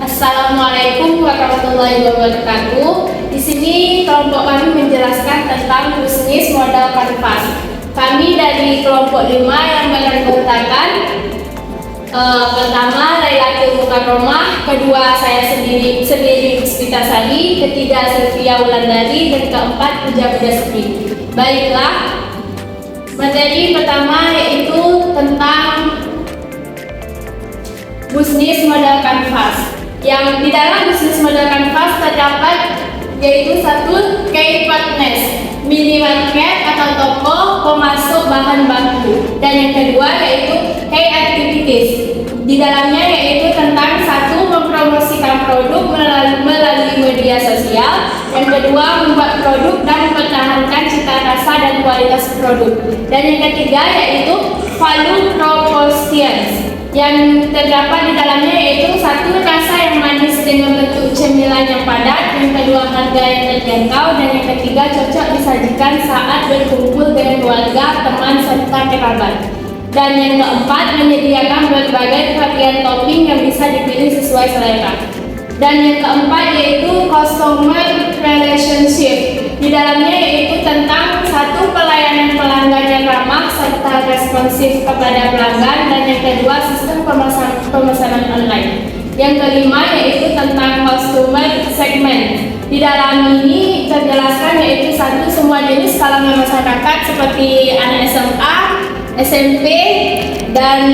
Assalamualaikum warahmatullahi wabarakatuh. Di sini kelompok kami menjelaskan tentang bisnis modal kanvas. Kami dari kelompok 5 yang beranggotakan pertama Lailatul Mukarromah, kedua saya sendiri Puspitasari, ketiga Sylvia Wulandari, dan keempat Puja Pujastri. Baiklah, materi pertama yaitu tentang bisnis modal kanvas. Yang di dalam bisnis modal kanvas terdapat yaitu satu key partners, minimarket atau toko pemasok bahan baku, dan yang kedua yaitu key activities. Di dalamnya yaitu tentang satu mempromosikan produk melalui media sosial, yang kedua membuat produk dan mempertahankan cita rasa dan kualitas produk, dan yang ketiga yaitu value propositions. Yang terdapat di dalamnya yaitu satu rasa yang manis dengan bentuk cemilan yang padat, yang kedua harga yang terjangkau, dan yang ketiga cocok disajikan saat berkumpul dengan keluarga, teman, serta kerabat. Dan yang keempat menyediakan berbagai varian topping yang bisa dipilih sesuai selera. Dan yang keempat yaitu customer relationship. Di dalamnya yaitu tentang satu pelayanan pelanggan yang ramah serta responsif kepada pelanggan, dan yang kedua sistem pemesanan online. Yang kelima yaitu tentang customer segment. Di dalam ini terjelaskan yaitu satu semua jenis kalangan masyarakat seperti anak SMA, SMP, dan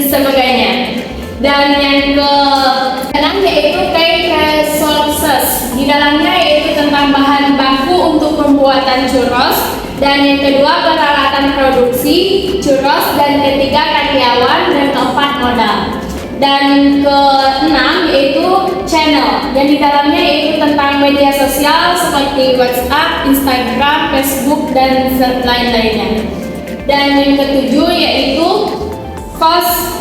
sebagainya. Dan yang keenam yaitu key resources. Di dalamnya yaitu tentang bahan baku untuk pembuatan churros, dan yang kedua peralatan produksi churros, dan ketiga karyawan, dan keempat modal. Dan keenam yaitu channel. Yang di dalamnya yaitu tentang media sosial seperti WhatsApp, Instagram, Facebook, dan lain-lainnya. Dan yang ketujuh yaitu cost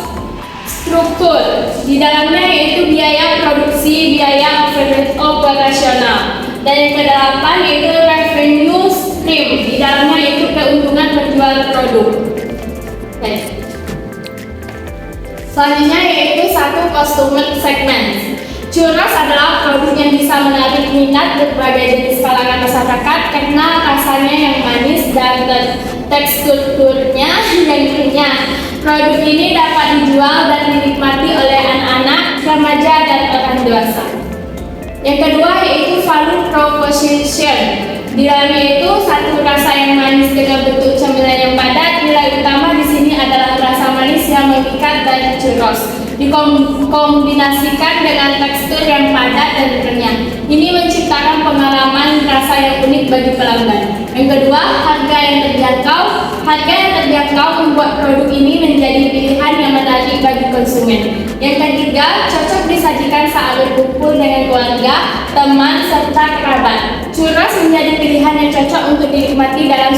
struktur. Di dalamnya yaitu biaya produksi, biaya operasional. Dan yang kedelapan yaitu revenue stream. Di dalamnya yaitu keuntungan menjual produk. Selanjutnya yaitu satu customer segment. Churros adalah produk yang bisa menarik minat berbagai jenis kalangan masyarakat karena rasanya yang manis dan teksturnya yang renyah. Produk ini dapat dijual dan dinikmati oleh anak-anak, remaja, dan orang dewasa. Yang kedua yaitu value proposition. Di dalamnya itu satu rasa yang manis dengan bentuk cemilan yang padat. Nilai utama di sini adalah rasa manis yang memikat dari churros, dikombinasikan dengan tekstur yang padat dan renyah. Ini menciptakan pengalaman rasa yang unik bagi pelanggan. Yang kedua, harga yang terjangkau. Harga yang terjangkau membuat produk ini menjadi pilihan yang menarik bagi konsumen. Yang ketiga, cocok disajikan saat berkumpul dengan keluarga, teman, serta kerabat. Churros menjadi pilihan yang cocok untuk dinikmati dalam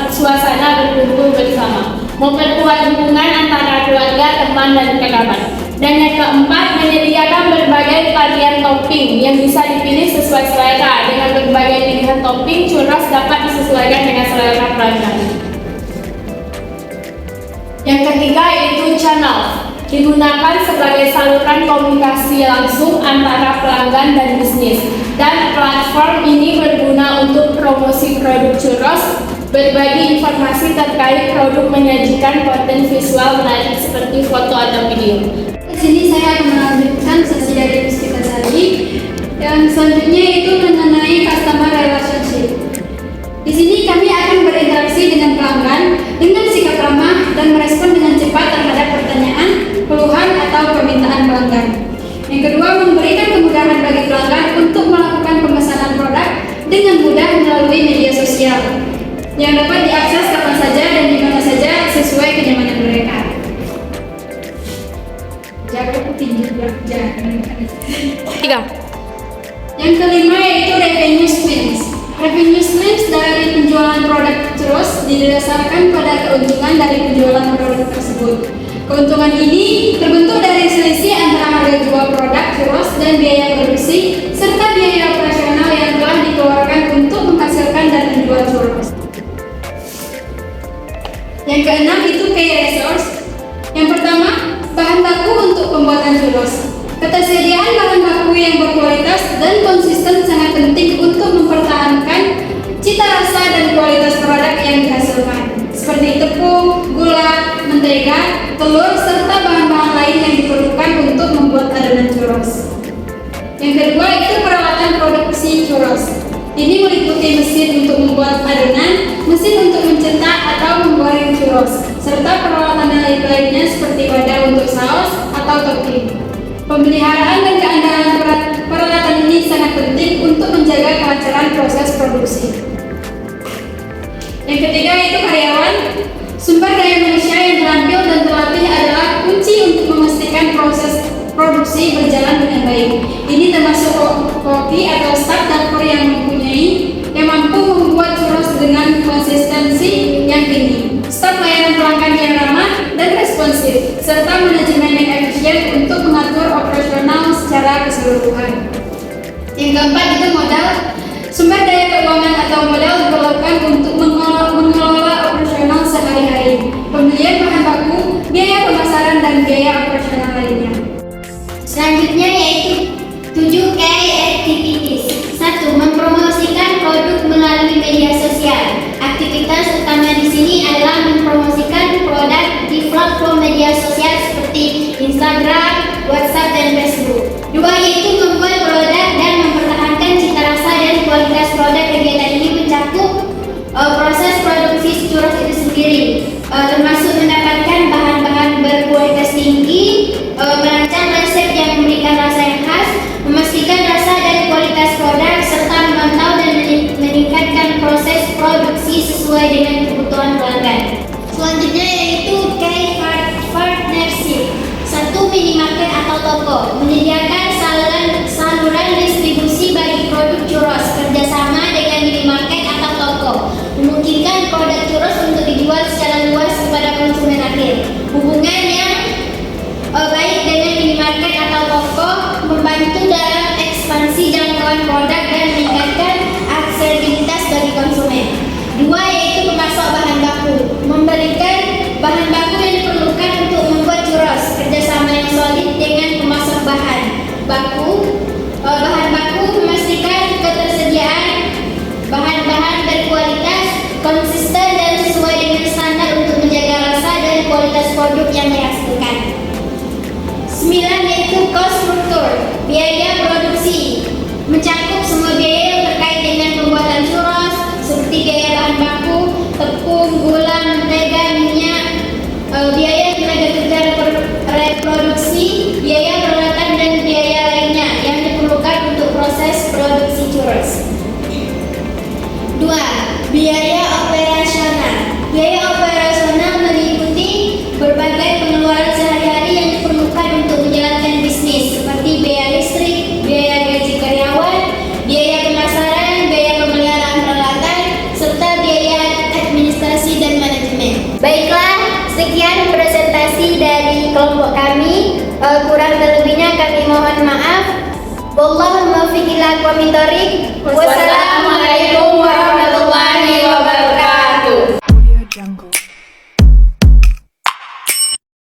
suasana berkumpul bersama, memperkuat hubungan antara keluarga, teman, dan kerabat. Dan yang keempat, menyediakan berbagai varian topping yang bisa dipilih sesuai selera. Dengan berbagai pilihan topping, churros dapat disesuaikan dengan selera pelanggan. Yang ketiga yaitu channel. Digunakan sebagai saluran komunikasi langsung antara pelanggan dan bisnis. Dan platform ini berguna untuk promosi produk churros, berbagi informasi terkait produk, menyajikan konten visual menarik seperti foto atau video. Di sini saya akan melanjutkan sesi dari Puspitasari. Yang selanjutnya itu mengenai customer relationship. Di sini kami akan berinteraksi dengan pelanggan dengan sikap ramah dan merespon dengan cepat terhadap pertanyaan, keluhan, atau permintaan pelanggan. Yang kedua, memberikan kemudahan bagi pelanggan untuk melakukan pemesanan produk dengan mudah melalui media sosial yang dapat diakses kapan saja dan di mana saja sesuai kenyamanan mereka. Yang kelima yaitu revenue streams. Revenue streams dari penjualan produk churros didasarkan pada keuntungan dari penjualan produk tersebut. Keuntungan ini terbentuk dari selisih antara harga jual produk churros dan biaya produksi serta biaya operasional yang telah dikeluarkan untuk menghasilkan dan menjual churros. Yang keenam itu key resource. Yang pertama, bahan baku untuk pembuatan churros. Ketersediaan bahan baku yang berkualitas dan konsisten sangat penting untuk mempertahankan cita rasa dan kualitas produk yang dihasilkan, seperti tepung, gula, mentega, telur, serta bahan-bahan lain yang diperlukan untuk membuat adonan churros. Yang kedua itu peralatan produksi churros. Ini meliputi mesin untuk membuat adonan, mesin untuk mencetak atau menggoreng churros, serta peralatan lainnya seperti wadah untuk saus atau topping. Pemeliharaan dan keandalan peralatan ini sangat penting untuk menjaga kelancaran proses produksi. Yang ketiga itu karyawan. Sumber daya manusia yang terampil dan terlatih adalah kunci untuk memastikan proses produksi berjalan dengan baik. Ini termasuk koki atau staf dapur yang mampu membuat churros dengan konsistensi yang tinggi, staf layanan pelanggan yang ramah dan responsif, serta manajemen yang efisien untuk mengatur operasional secara keseluruhan. Yang keempat itu modal. Sumber daya keuangan atau modal diperlukan untuk mengelola operasional sehari-hari, pembelian bahan baku, biaya pemasaran, dan biaya operasional lainnya. Selanjutnya yaitu 7 key activities. 1. Mempromosikan produk melalui media sosial. Aktivitas utama di sini adalah mempromosikan produk di platform media sosial seperti Instagram, WhatsApp, dan Facebook. 2. Yaitu membuat produk dan mempertahankan cita rasa dan kualitas produk. Kegiatan ini mencakup proses produksi churros itu sendiri, termasuk mendapatkan bahan-bahan berkualitas tinggi, merancang resep yang memberikan rasa yang khas, memastikan rasa dan kualitas produk, serta memantau dan meningkatkan proses produksi sesuai dengan kebutuhan pelanggan. Selanjutnya yaitu key partnership. 1. Minimarket atau toko menyediakan saluran distribusi bagi produk churros. Kerjasama dengan minimarket atau toko memungkinkan produk churros untuk dijual secara luas kepada konsumen akhir. Hubungan yang baik dengan minimarket atau toko membantu dalam ekspansi jangkauan produk dan meningkatkan aksesibilitas bagi konsumen. 2. Yaitu pemasok bahan baku, memberikan bahan baku yang diperlukan untuk membuat churros. Kerjasama yang solid dengan pemasok bahan baku memastikan ketersediaan bahan-bahan berkualitas, konsisten, dan sesuai dengan standar untuk menjaga rasa dan kualitas produk yang dihasilkan. 9. Yaitu cost struktur, biaya produksi, mencakup semua biaya yang terkait dengan pembuatan churros seperti biaya bahan baku, tepung, gula, mentega, minyak, biaya tenaga kerja reproduksi, biaya peralatan, dan biaya lainnya yang diperlukan untuk proses produksi churros. 2. Biaya operasional. Biaya operasional meliputi berbagai pengeluaran sehari-hari yang diperlukan untuk menjalankan bisnis, seperti biaya listrik, biaya gaji karyawan, biaya pemasaran, biaya pemeliharaan peralatan, serta biaya administrasi dan manajemen. Baiklah, sekian presentasi dari kelompok kami. Kurang terlebihnya kami mohon maaf. Wallahul muwaffiq ila aqwamit thoriq. Wassalamualaikum warahmatullahi wabarakatuh.